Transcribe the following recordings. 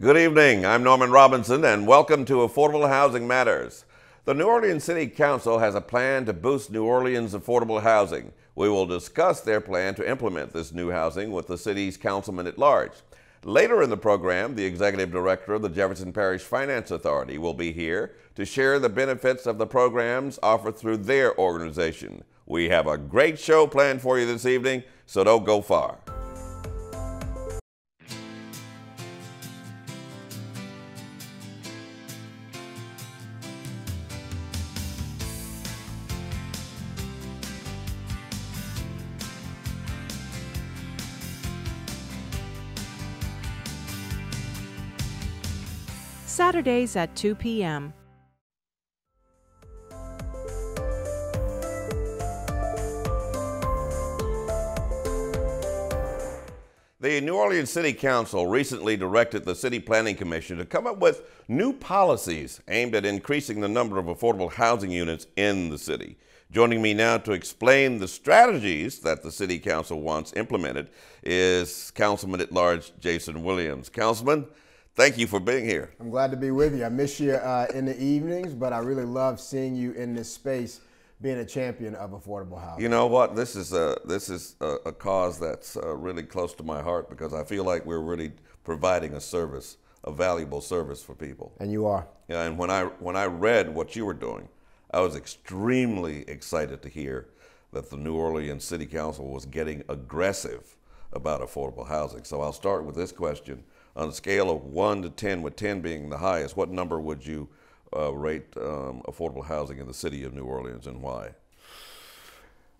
Good evening, I'm Norman Robinson and welcome to Affordable Housing Matters. The New Orleans City Council has a plan to boost New Orleans affordable housing. We will discuss their plan to implement this new housing with the city's councilman at large. Later in the program, the executive director of the Jefferson Parish Finance Authority will be here to share the benefits of the programs offered through their organization. We have a great show planned for you this evening, so don't go far. Saturdays at 2 p.m. The New Orleans City Council recently directed the City Planning Commission to come up with new policies aimed at increasing the number of affordable housing units in the city. Joining me now to explain the strategies that the City Council wants implemented is Councilman at Large Jason Williams. Councilman, thank you for being here. I'm glad to be with you. I miss you in the evenings, but I really love seeing you in this space, being a champion of affordable housing. You know what? This is a cause that's really close to my heart because I feel like we're really providing a service, a valuable service for people. And you are. Yeah. And when I read what you were doing, I was extremely excited to hear that the New Orleans City Council was getting aggressive about affordable housing. So I'll start with this question. On a scale of 1 to 10, with 10 being the highest, what number would you rate affordable housing in the city of New Orleans and why?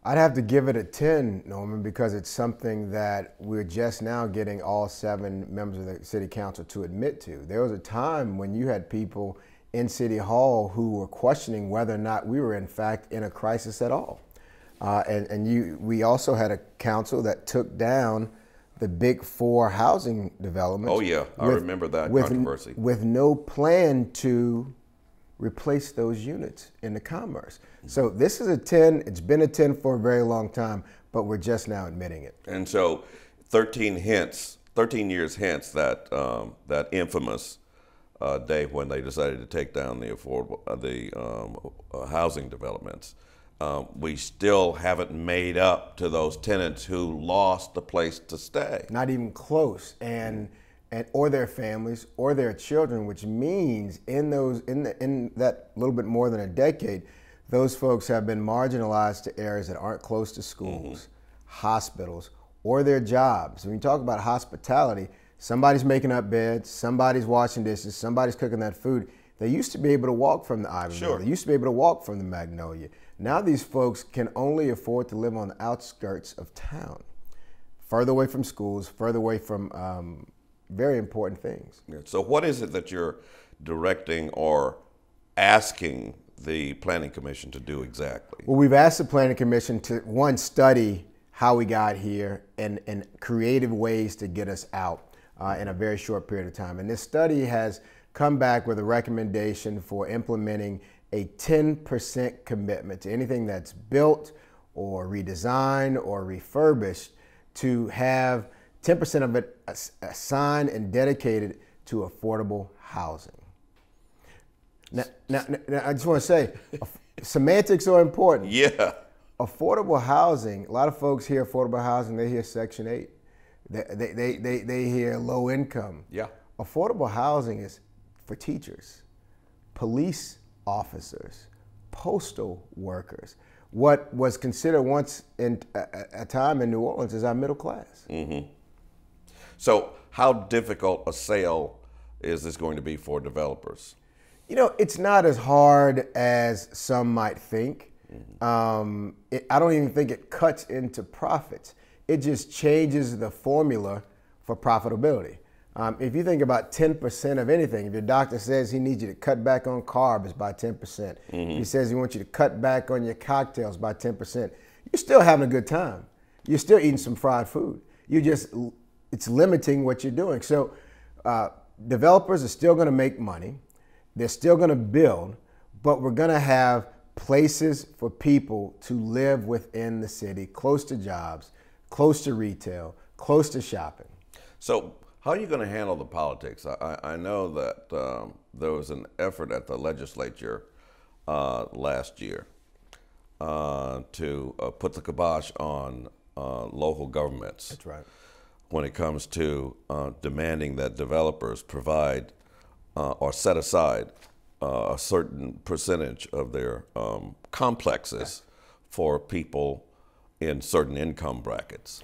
I'd have to give it a 10, Norman, because it's something that we're just now getting all 7 members of the city council to admit to. There was a time when you had people in City Hall who were questioning whether or not we were in fact in a crisis at all. We also had a council that took down the big 4 housing developments. Oh yeah, I remember that controversy. With no plan to replace those units in the commerce. So this is a 10, it's been a 10 for a very long time, but we're just now admitting it. And so 13 years hence that infamous day when they decided to take down the housing developments. We still haven't made up to those tenants who lost the place to stay. Not even close, or their families or their children, which means in that little bit more than a decade, those folks have been marginalized to areas that aren't close to schools, hospitals, or their jobs. When you talk about hospitality, somebody's making up beds, somebody's washing dishes, somebody's cooking that food. They used to be able to walk from the Ivory Mill. They used to be able to walk from the Magnolia. Now these folks can only afford to live on the outskirts of town, further away from schools, further away from very important things. Yeah. So what is it that you're directing or asking the Planning Commission to do exactly? Well, we've asked the Planning Commission to, one, study how we got here and creative ways to get us out in a very short period of time. And this study has come back with a recommendation for implementing a 10% commitment to anything that's built or redesigned or refurbished to have 10% of it assigned and dedicated to affordable housing. Now, I just want to say, semantics are important. Yeah. Affordable housing, a lot of folks hear affordable housing, they hear Section 8. They hear low income. Yeah. Affordable housing is for teachers, police officers, postal workers, what was considered once in a time in New Orleans as our middle class. Mm-hmm. So how difficult a sale is this going to be for developers? You know, it's not as hard as some might think. I don't even think it cuts into profits. It just changes the formula for profitability. If you think about 10% of anything, if your doctor says he needs you to cut back on carbs by 10%, he says he wants you to cut back on your cocktails by 10%, you're still having a good time. You're still eating some fried food. It's limiting what you're doing. So developers are still gonna make money. They're still gonna build, but we're gonna have places for people to live within the city, close to jobs, close to retail, close to shopping. So How are you going to handle the politics? I know that there was an effort at the legislature last year to put the kibosh on local governments. That's right. When it comes to demanding that developers provide or set aside a certain percentage of their complexes for people in certain income brackets.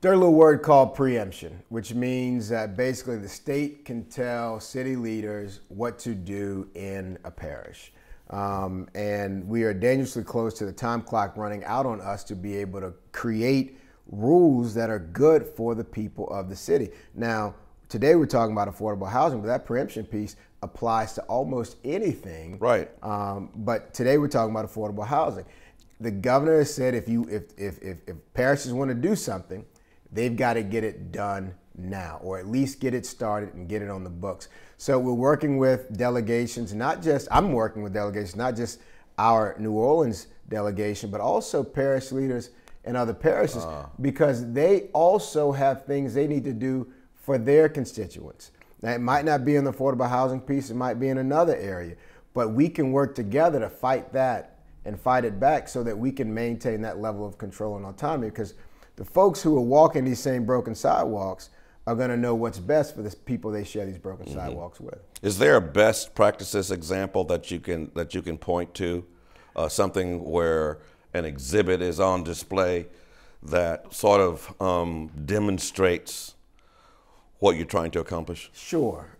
There's a little word called preemption, which means that basically the state can tell city leaders what to do in a parish. And we are dangerously close to the time clock running out on us to be able to create rules that are good for the people of the city. Now, today we're talking about affordable housing, but that preemption piece applies to almost anything. Right. But today we're talking about affordable housing. The governor has said if parishes want to do something, they've got to get it done now, or at least get it started and get it on the books. So we're working with delegations, I'm working with delegations, not just our New Orleans delegation, but also parish leaders in other parishes, because they also have things they need to do for their constituents. Now, it might not be in the affordable housing piece, it might be in another area, but we can work together to fight that and fight it back so that we can maintain that level of control and autonomy, because the folks who are walking these same broken sidewalks are going to know what's best for the people they share these broken sidewalks with. Is there a best practices example that you can point to, something where an exhibit is on display that sort of demonstrates what you're trying to accomplish? Sure.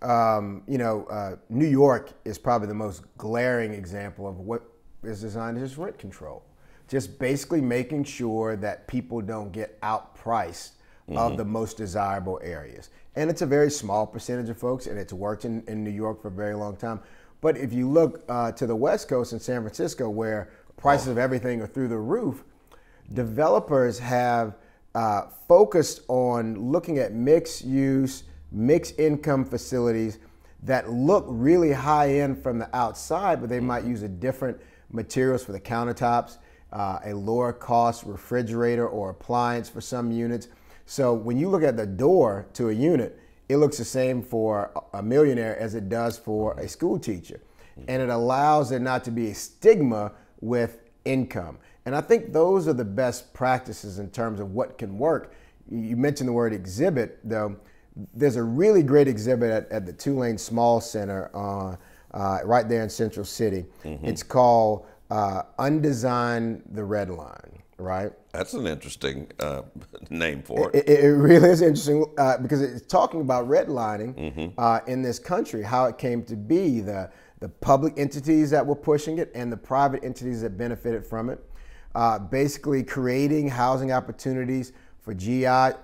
New York is probably the most glaring example of what is designed as rent control. Just basically making sure that people don't get outpriced of the most desirable areas. And it's a very small percentage of folks, and it's worked in New York for a very long time. But if you look to the West Coast in San Francisco, where prices of everything are through the roof, developers have focused on looking at mixed use, mixed income facilities that look really high end from the outside, but they might use a different materials for the countertops, a lower cost refrigerator or appliance for some units. So when you look at the door to a unit, it looks the same for a millionaire as it does for a school teacher. And it allows there not to be a stigma with income. And I think those are the best practices in terms of what can work. You mentioned the word exhibit, though. There's a really great exhibit at the Tulane Small Center right there in Central City. It's called Undesign the Red Line, right? That's an interesting name for it. It really is interesting because it's talking about redlining in this country, how it came to be, the public entities that were pushing it and the private entities that benefited from it. Basically creating housing opportunities for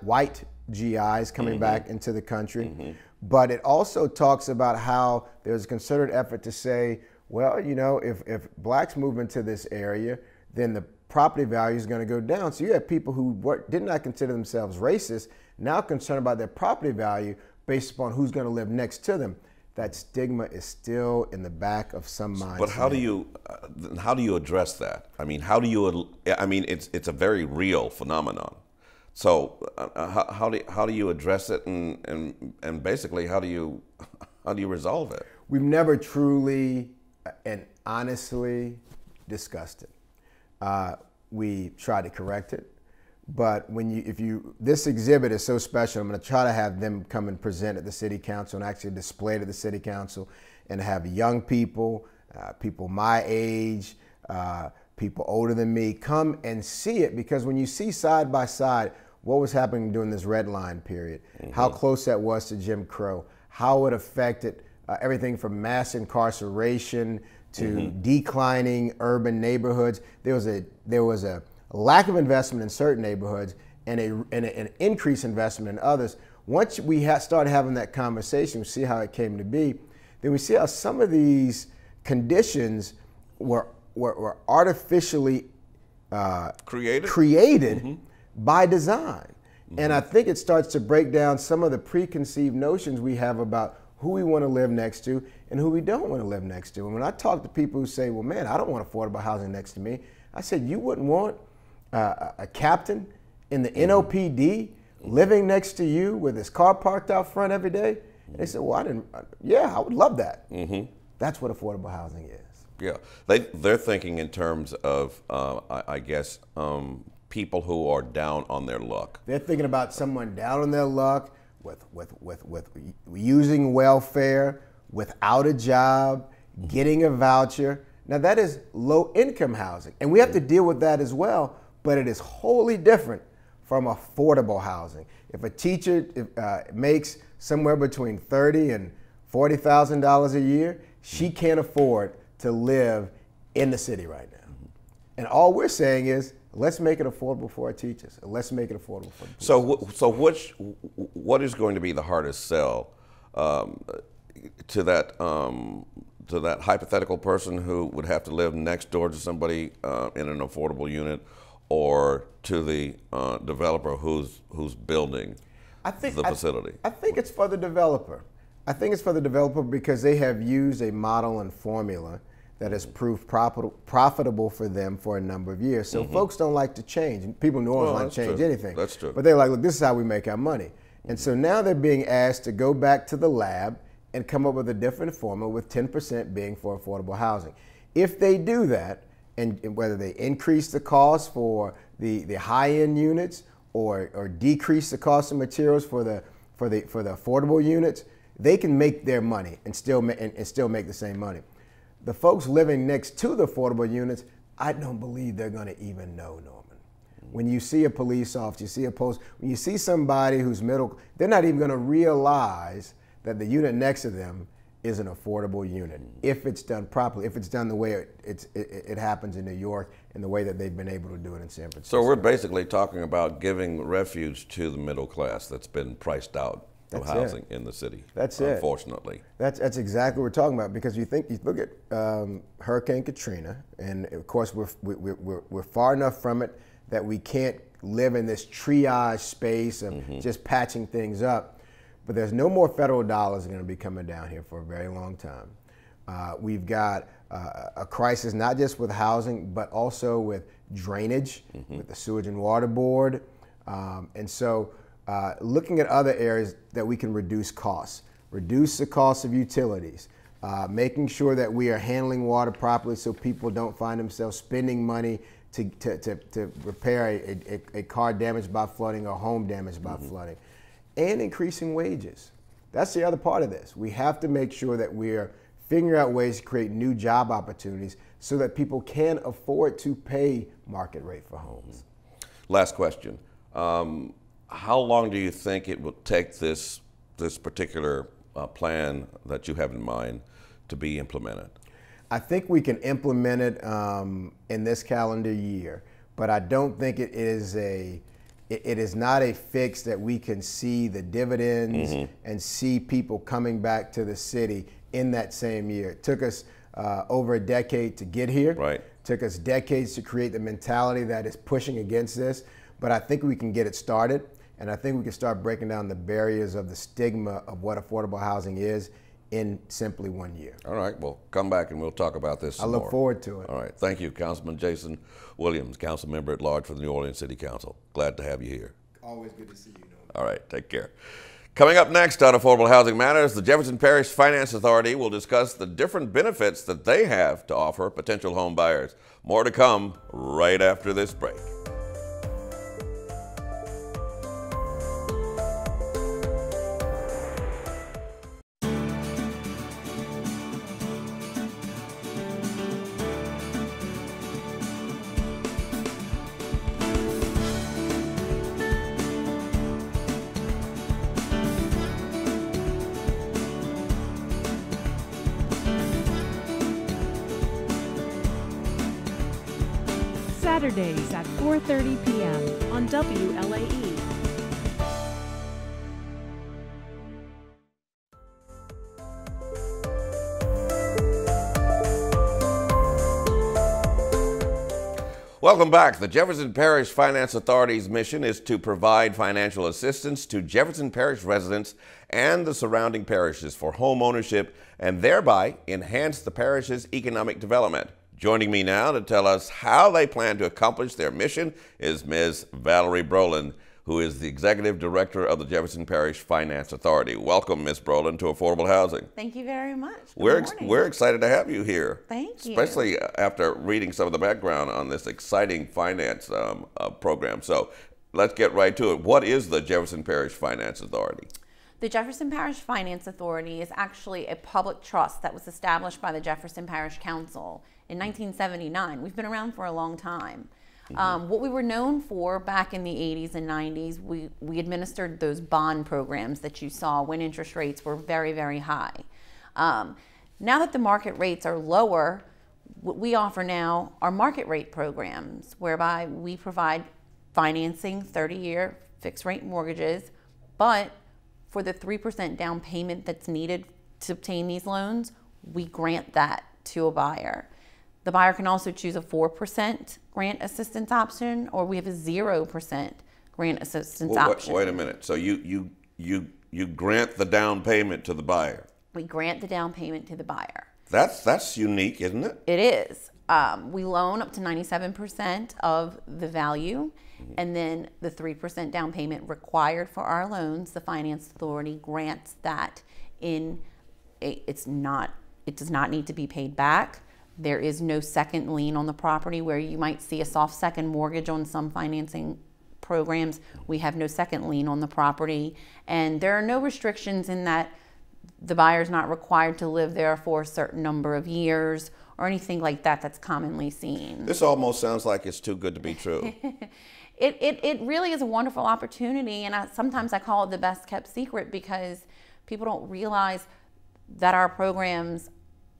white GIs coming back into the country. But it also talks about how there's a concerted effort to say, well, if blacks move into this area, then the property value is going to go down. So you have people who did not consider themselves racist, now concerned about their property value based upon who's going to live next to them. That stigma is still in the back of some minds. But how do you address that? I mean, it's a very real phenomenon. So how do you address it, and basically how do you resolve it? We've never truly and honestly discussed it. We tried to correct it, but this exhibit is so special. I'm going to try to have them come and present at the city council and actually display it at the city council, and have young people, people my age, people older than me come and see it, because when you see side by side what was happening during this red line period, how close that was to Jim Crow, how it affected everything from mass incarceration to declining urban neighborhoods. There was a lack of investment in certain neighborhoods and an increased investment in others. Once we started having that conversation, we see how it came to be, then we see how some of these conditions were artificially created by design. And I think it starts to break down some of the preconceived notions we have about who we want to live next to and who we don't want to live next to. And when I talk to people who say, well, man, I don't want affordable housing next to me, I said, you wouldn't want a captain in the NOPD living next to you with his car parked out front every day. And they said, well, I would love that. That's what affordable housing is. Yeah, they're thinking in terms of, I guess, people who are down on their luck. They're thinking about someone down on their luck with using welfare, without a job, getting a voucher. Now that is low income housing, and we have to deal with that as well, but it is wholly different from affordable housing. If a teacher makes somewhere between $30,000 and $40,000 a year, she can't afford to live in the city right now. And all we're saying is, let's make it affordable for our teachers. Let's make it affordable for the police. So what is going to be the hardest sell to that hypothetical person who would have to live next door to somebody in an affordable unit, or to the developer who's building the facility? I think it's for the developer. I think it's for the developer because they have used a model and formula that has proved profitable for them for a number of years. So folks don't like to change. And people in New Orleans don't change anything. That's true. But they're like, look, this is how we make our money. And so now they're being asked to go back to the lab and come up with a different formula, with 10% being for affordable housing. If they do that, and whether they increase the cost for the high-end units or decrease the cost of materials for the affordable units, they can make their money and still make the same money. The folks living next to the affordable units, I don't believe they're going to even know, Norman. When you see a police officer, you see a post, when you see somebody who's middle, they're not even going to realize that the unit next to them is an affordable unit, if it's done properly, if it's done the way it happens in New York and the way that they've been able to do it in San Francisco. So we're basically talking about giving refuge to the middle class that's been priced out of housing in the city. That's it. Unfortunately. That's exactly what we're talking about, because you look at Hurricane Katrina, and of course we're far enough from it that we can't live in this triage space of just patching things up. But there's no more federal dollars going to be coming down here for a very long time. We've got a crisis not just with housing, but also with drainage, with the Sewage and Water Board. And so looking at other areas that we can reduce costs, reduce the cost of utilities, making sure that we are handling water properly so people don't find themselves spending money to repair a car damaged by flooding or home damaged by flooding. And increasing wages. That's the other part of this. We have to make sure that we're figuring out ways to create new job opportunities so that people can afford to pay market rate for homes. Last question. How long do you think it will take this particular plan that you have in mind to be implemented? I think we can implement it in this calendar year, but I don't think it is not a fix that we can see the dividends and see people coming back to the city in that same year. It took us over a decade to get here. Right. It took us decades to create the mentality that is pushing against this, but I think we can get it started, and I think we can start breaking down the barriers of the stigma of what affordable housing is in simply 1 year. All right, well, come back and we'll talk about this some more. I look forward to it. All right, thank you, Councilman Jason Williams, Council Member at Large for the New Orleans City Council. Glad to have you here. Always good to see you, Norman. All right, take care. Coming up next on Affordable Housing Matters, the Jefferson Parish Finance Authority will discuss the different benefits that they have to offer potential home buyers. More to come right after this break. Saturdays at 4:30 p.m. on WLAE. Welcome back. The Jefferson Parish Finance Authority's mission is to provide financial assistance to Jefferson Parish residents and the surrounding parishes for home ownership and thereby enhance the parish's economic development. Joining me now to tell us how they plan to accomplish their mission is Ms. Valerie Brolin, who is the Executive Director of the Jefferson Parish Finance Authority. Welcome, Ms. Brolin, to Affordable Housing. Thank you very much. We're excited to have you here. Thank you. Especially after reading some of the background on this exciting finance program. So let's get right to it. What is the Jefferson Parish Finance Authority? The Jefferson Parish Finance Authority is actually a public trust that was established by the Jefferson Parish Council in 1979. We've been around for a long time. What we were known for back in the 80s and 90s, we administered those bond programs that you saw when interest rates were very, very high. Now that the market rates are lower, what we offer now are market rate programs, whereby we provide financing, 30-year fixed rate mortgages, but for the 3% down payment that's needed to obtain these loans, we grant that to a buyer. The buyer can also choose a 4% grant assistance option, or we have a 0% grant assistance option. Wait a minute. So you grant the down payment to the buyer? We grant the down payment to the buyer. That's unique, isn't it? It is. We loan up to 97% of the value, and then the 3% down payment required for our loans, the Finance Authority grants that it does not need to be paid back. There is no second lien on the property where you might see a soft second mortgage on some financing programs. We have no second lien on the property, and there are no restrictions in that the buyer's not required to live there for a certain number of years or anything like that that's commonly seen. This almost sounds like it's too good to be true. It really is a wonderful opportunity, and sometimes I call it the best kept secret because people don't realize that our programs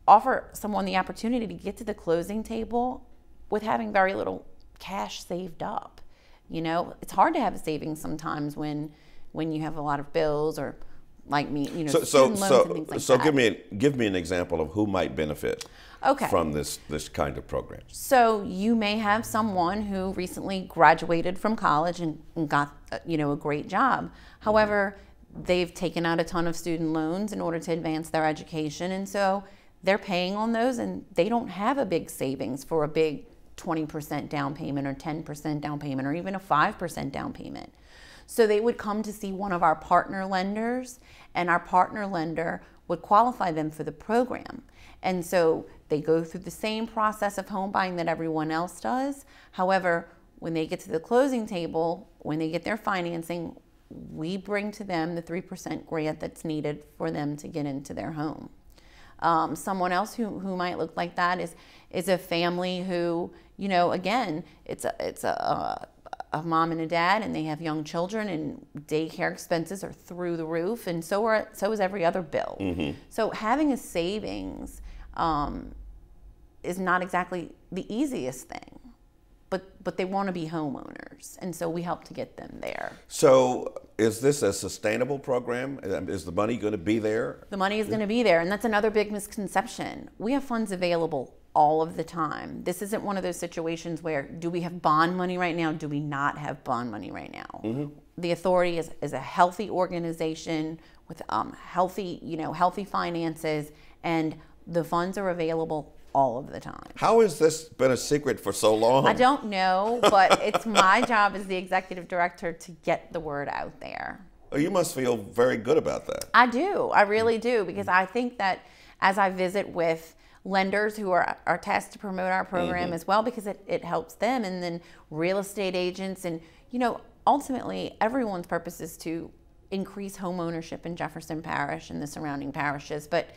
offer someone the opportunity to get to the closing table with having very little cash saved up. You know, it's hard to have a savings sometimes when you have a lot of bills, or like me, you know, student loans and things like that. So give me an example of who might benefit from this kind of program. So you may have someone who recently graduated from college and got a great job. However, they've taken out a ton of student loans in order to advance their education, and so they're paying on those, and they don't have a big savings for a big 20% down payment or 10% down payment or even a 5% down payment. So they would come to see one of our partner lenders, and our partner lender would qualify them for the program. And so they go through the same process of home buying that everyone else does. However, when they get to the closing table, when they get their financing, we bring to them the 3% grant that's needed for them to get into their home. Someone else who might look like that is a family who, again, it's a mom and a dad, and they have young children, and daycare expenses are through the roof, and so is every other bill. So having a savings is not exactly the easiest thing, but they want to be homeowners, and so we help to get them there. So is this a sustainable program? Is the money going to be there? The money is going to be there, and that's another big misconception. We have funds available all of the time. This isn't one of those situations where, do we have bond money right now? Do we not have bond money right now? The authority is a healthy organization with healthy finances, and the funds are available all of the time. How has this been a secret for so long? I don't know, but it's my job as the executive director to get the word out there. Well, you must feel very good about that. I do. I really do, because I think that as I visit with lenders who are tasked to promote our program as well, because it helps them, and then real estate agents, and ultimately everyone's purpose is to increase home ownership in Jefferson Parish and the surrounding parishes. But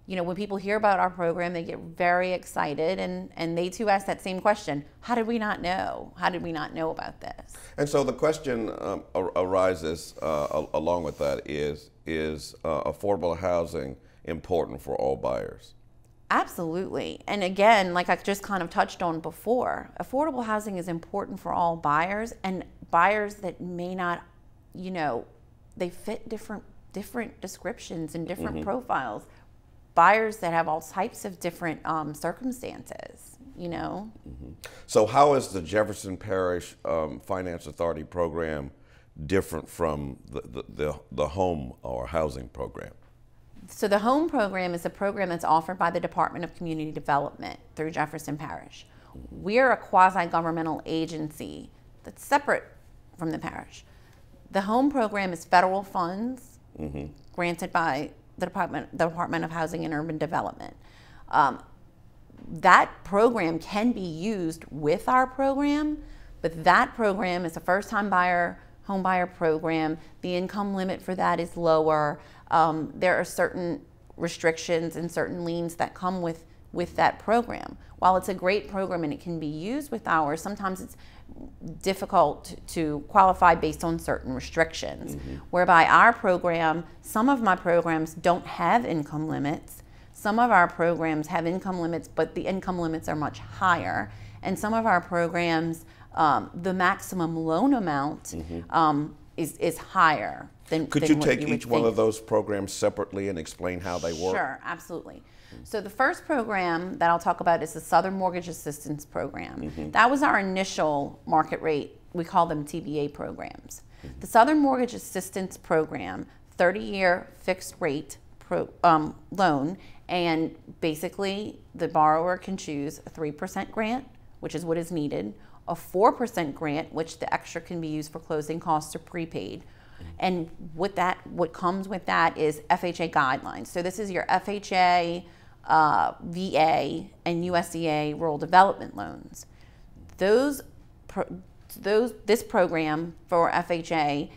when people hear about our program, they get very excited, and they too ask that same question: how did we not know? How did we not know about this? And so the question arises along with that is affordable housing important for all buyers? Absolutely. And again, like I just kind of touched on before, affordable housing is important for all buyers, and buyers that may not, they fit different descriptions and different profiles. Buyers that have all types of different circumstances, So how is the Jefferson Parish Finance Authority program different from the home or housing program? So the home program is a program that's offered by the Department of Community Development through Jefferson Parish. We're a quasi-governmental agency that's separate from the parish. The home program is federal funds granted by the Department of Housing and Urban Development. That program can be used with our program, but that program is a first-time buyer, home buyer program. The income limit for that is lower. There are certain restrictions and certain liens that come with that program. While it's a great program and it can be used with ours, sometimes it's difficult to qualify based on certain restrictions. Whereby our program, some of my programs don't have income limits. Some of our programs have income limits, but the income limits are much higher. And some of our programs, the maximum loan amount is higher than Could you take each one of those programs separately and explain how they work? Sure, absolutely. So the first program that I'll talk about is the Southern Mortgage Assistance Program. That was our initial market rate. We call them TBA programs. The Southern Mortgage Assistance Program, 30-year fixed rate loan, and basically the borrower can choose a 3% grant, which is what is needed, a 4% grant, which the extra can be used for closing costs or prepaid. And what comes with that is FHA guidelines. So this is your FHA, VA, and USDA rural development loans. This program for FHA,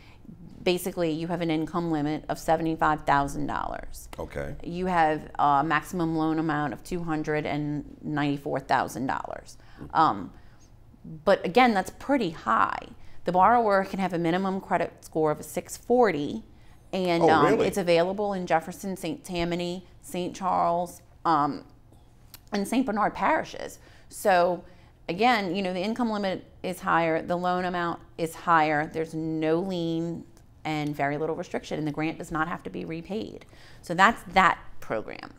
basically you have an income limit of $75,000. Okay. You have a maximum loan amount of $294,000. But again, that's pretty high. The borrower can have a minimum credit score of a 640, and really? It's available in Jefferson, St. Tammany, St. Charles, and St. Bernard parishes. So again, you know, the income limit is higher, the loan amount is higher, there's no lien and very little restriction, and the grant does not have to be repaid. So that's that program.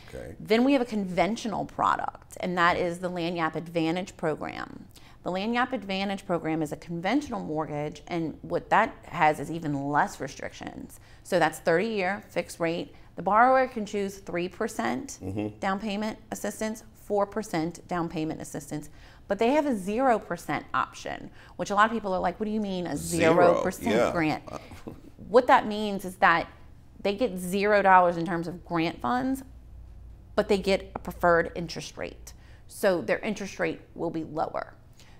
Okay. Then we have a conventional product, and that is the Lagniappe Advantage program. The Lagniappe Advantage program is a conventional mortgage, and what that has is even less restrictions. So that's 30-year fixed rate. The borrower can choose 3% down payment assistance, 4% down payment assistance, but they have a 0% option, which a lot of people are like, what do you mean a 0% grant? What that means is that they get $0 in terms of grant funds, but they get a preferred interest rate. So their interest rate will be lower.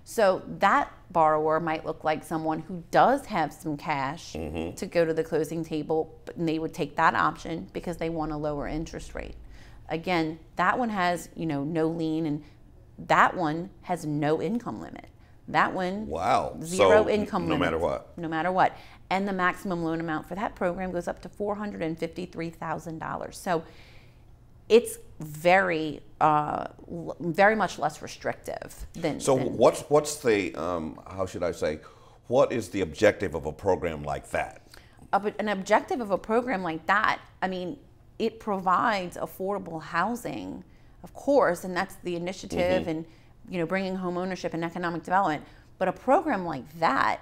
So that borrower might look like someone who does have some cash to go to the closing table, but they would take that option because they want a lower interest rate. Again, that one has, you know, no lien, and that one has no income limit. That one, zero income limit. No matter what. No matter what. And the maximum loan amount for that program goes up to $453,000. So it's very much less restrictive than. So what's the how should I say? What is the objective of a program like that? An objective of a program like that, I mean, it provides affordable housing, of course, and that's the initiative, and you know, bringing home ownership and economic development. But a program like that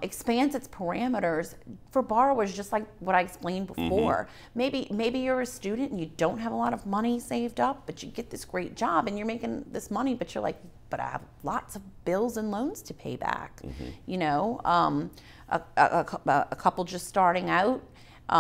expands its parameters for borrowers, just like what I explained before. Maybe you're a student and you don't have a lot of money saved up, but you get this great job and you're making this money, but you're like, but I have lots of bills and loans to pay back. You know, a couple just starting out,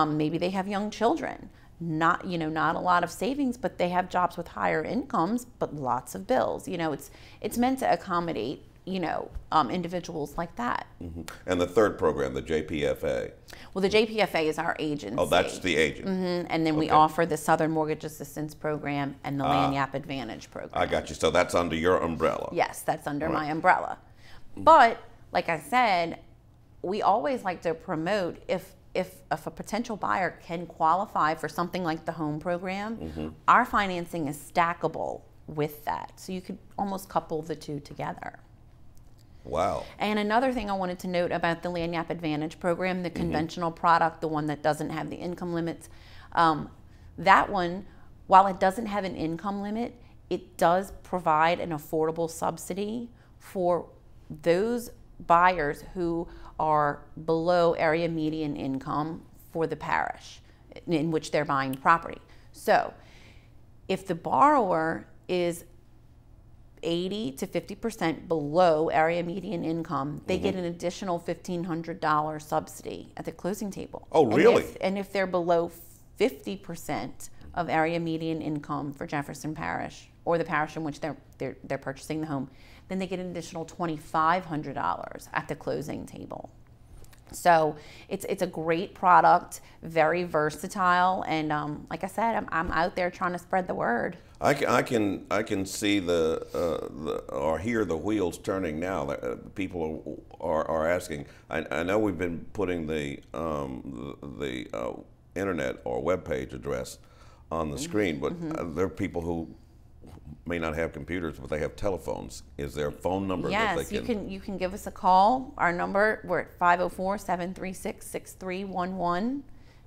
maybe they have young children. Not a lot of savings, but they have jobs with higher incomes, but lots of bills. You know, it's meant to accommodate, you know, individuals like that. And the third program, the JPFA? Well, the JPFA is our agency. Oh, that's the agent. And then we offer the Southern Mortgage Assistance Program and the Lagniappe Advantage Program. I got you. So that's under your umbrella? Yes, that's under my umbrella. But, like I said, we always like to promote if a potential buyer can qualify for something like the home program, our financing is stackable with that. So you could almost couple the two together. Wow. And another thing I wanted to note about the Lagniappe Advantage program, the conventional product, the one that doesn't have the income limits, that one, while it doesn't have an income limit, it does provide an affordable subsidy for those buyers who are below area median income for the parish in which they're buying property. So if the borrower is 80 to 50% below area median income, they get an additional $1,500 subsidy at the closing table. Oh, really? And if they're below 50% of area median income for Jefferson Parish, or the parish in which they're purchasing the home, then they get an additional $2,500 at the closing table. So it's a great product, very versatile, and like I said, I'm out there trying to spread the word. I can see or hear the wheels turning now. People are asking. I know we've been putting the internet or web page address on the screen, but there are people who may not have computers, but they have telephones. Is there a phone number that they can? Yes, you can give us a call. Our number, we're at 504-736-6311.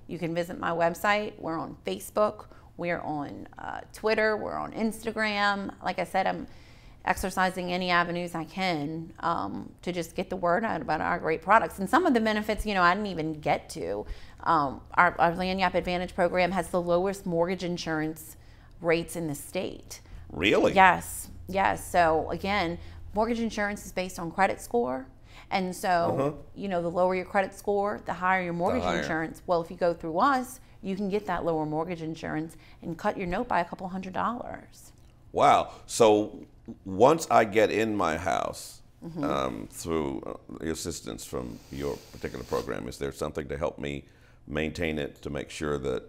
You can visit my website. We're on Facebook. We're on Twitter. We're on Instagram. Like I said, I'm exercising any avenues I can to just get the word out about our great products. And some of the benefits, I didn't even get to. Our Lagniappe Advantage program has the lowest mortgage insurance rates in the state. Really? Yes. So again, mortgage insurance is based on credit score. And so, the lower your credit score, the higher your mortgage insurance. Well, if you go through us, you can get that lower mortgage insurance and cut your note by a couple $100s. Wow. So once I get in my house through the assistance from your particular program, is there something to help me maintain it, to make sure that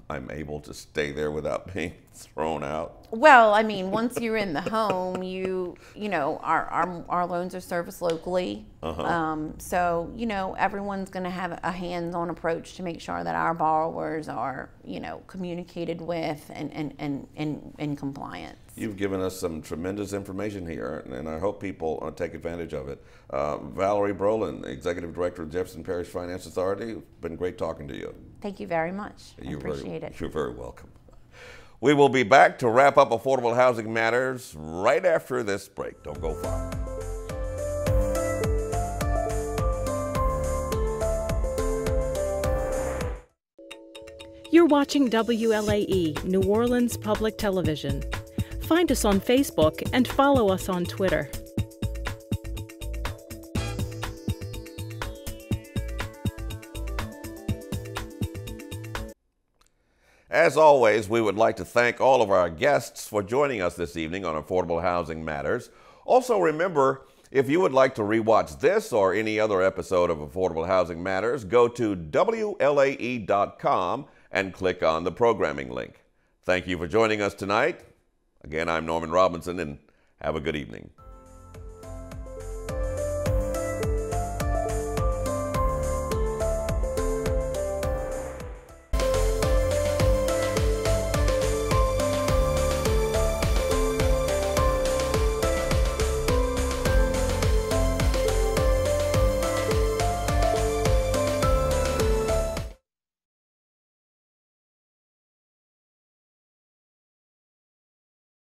I'm able to stay there without being thrown out? Well, once you're in the home, our loans are serviced locally. So, everyone's going to have a hands-on approach to make sure that our borrowers are, communicated with and in compliance. You've given us some tremendous information here, and I hope people take advantage of it. Valerie Brolin, Executive Director of Jefferson Parish Finance Authority, it's been great talking to you. Thank you very much. I appreciate it. You're very welcome. We will be back to wrap up Affordable Housing Matters right after this break. Don't go far. You're watching WLAE, New Orleans Public Television. Find us on Facebook and follow us on Twitter. As always, we would like to thank all of our guests for joining us this evening on Affordable Housing Matters. Also remember, if you would like to rewatch this or any other episode of Affordable Housing Matters, go to WLAE.com and click on the programming link. Thank you for joining us tonight. Again, I'm Norman Robinson, and have a good evening.